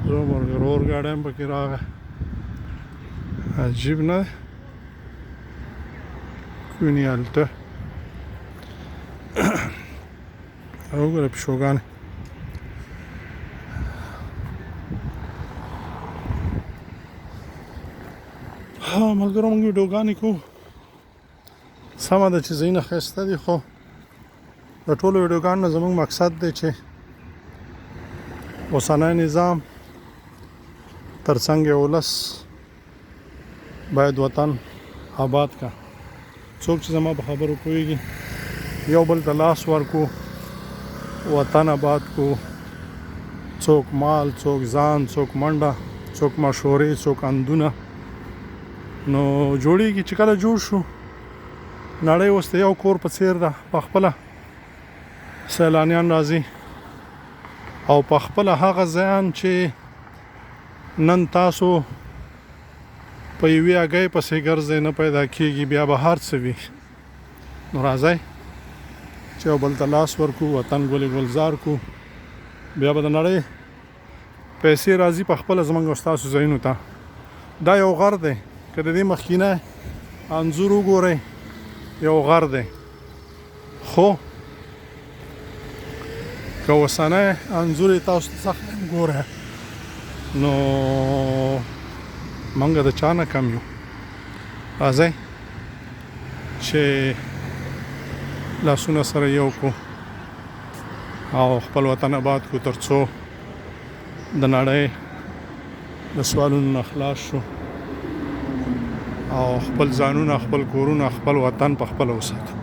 زموږ اورګاډی هم پکې راغی. عجیب نه دی؟ کوینې هلته وګوره پیشوګانې. ملګرو موږ ویډیوګانې کوو. سمه ده چې ځایونه ښایسته دي، خو د ټولو ویډیوګانو نه زموږ مقصد دی چې اوسنی نظام ترڅنګ یو ولس باید وطن آباد کا. څوک چې زما په خبرو پوهېږي یو بل ته لاس ورکو، وطن آباد کو. څوک مال، څوک ځان، څوک منډه، څوک مشورې، څوک اندونه. نو جوړېږي چې کله جوړ شو نړۍ اوس د یو کور په څیر ده. په خپله سیلانیان راځي او په خپله هغه ځایان چې نن تاسو په یوې هګۍ پسې ګرځئ نه پیدا کېږي، بیا به هر څه وي. نو راځئ چې یو بل ته لاس ورکو، وطن ګلې ګلزار کو. بیا به د نړۍ پیسې راځي په خپله زموږ او ستاسو ځایونو ته. دا یو غر دی، که د دې مخکینی انځور وګورئ یو غر دی، خو که اوسنی انځور یې تاسو څخه وګورئ نو موږ د چا نه کم یو. راځئ چې لاسونه سره یو کو او خپل وطن آباد کو، تر څو د نړۍ د سوالونو نه خلاص شو او خپل ځانونه، خپل کورونه، خپل وطن په خپله وساتو.